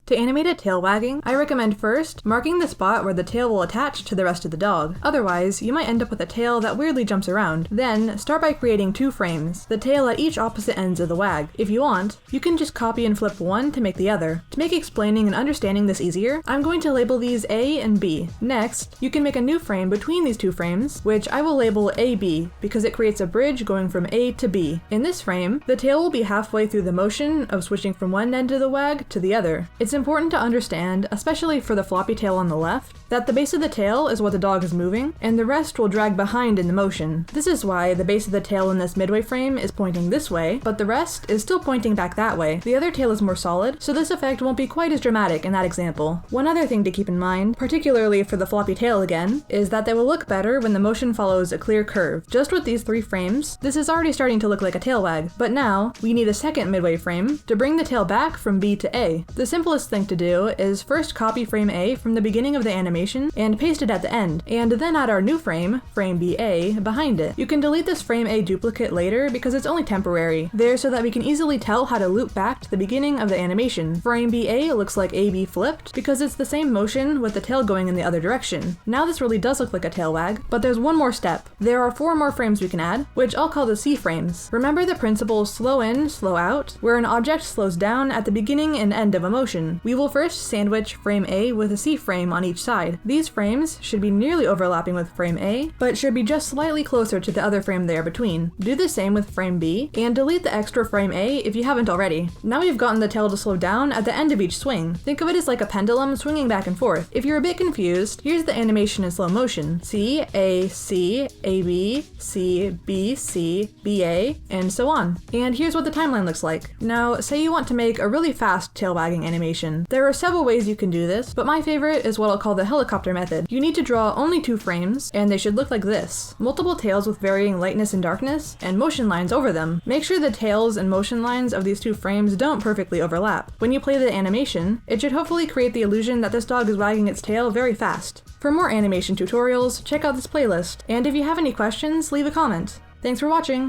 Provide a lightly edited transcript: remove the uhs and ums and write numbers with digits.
To animate a tail wagging, I recommend first marking the spot where the tail will attach to the rest of the dog. Otherwise, you might end up with a tail that weirdly jumps around. Then, start by creating 2 frames, the tail at each opposite ends of the wag. If you want, you can just copy and flip one to make the other. To make explaining and understanding this easier, I'm going to label these A and B. Next, you can make a new frame between these 2 frames, which I will label AB because it creates a bridge going from A to B. In this frame, the tail will be halfway through the motion of switching from one end of the wag to the other. It's important to understand, especially for the floppy tail on the left, that the base of the tail is what the dog is moving, and the rest will drag behind in the motion. This is why the base of the tail in this midway frame is pointing this way, but the rest is still pointing back that way. The other tail is more solid, so this effect won't be quite as dramatic in that example. One other thing to keep in mind, particularly for the floppy tail again, is that they will look better when the motion follows a clear curve. Just with these 3 frames, this is already starting to look like a tail wag, but now we need a second midway frame to bring the tail back from B to A. The simplest thing to do is first copy frame A from the beginning of the animation and paste it at the end, and then add our new frame, frame BA, behind it. You can delete this frame A duplicate later because it's only temporary, there so that we can easily tell how to loop back to the beginning of the animation. Frame BA looks like AB flipped because it's the same motion with the tail going in the other direction. Now this really does look like a tail wag, but there's one more step. There are 4 more frames we can add, which I'll call the C frames. Remember the principle slow in, slow out, where an object slows down at the beginning and end of a motion. We will first sandwich frame A with a C frame on each side. These frames should be nearly overlapping with frame A, but should be just slightly closer to the other frame they are between. Do the same with frame B, and delete the extra frame A if you haven't already. Now we've gotten the tail to slow down at the end of each swing. Think of it as like a pendulum swinging back and forth. If you're a bit confused, here's the animation in slow motion. C, A, C, A, B, C, B, C, B, A, and so on. And here's what the timeline looks like. Now, say you want to make a really fast tail wagging animation. There are several ways you can do this, but my favorite is what I'll call the helicopter method. You need to draw only 2 frames, and they should look like this. Multiple tails with varying lightness and darkness, and motion lines over them. Make sure the tails and motion lines of these 2 frames don't perfectly overlap. When you play the animation, it should hopefully create the illusion that this dog is wagging its tail very fast. For more animation tutorials, check out this playlist, and if you have any questions, leave a comment. Thanks for watching!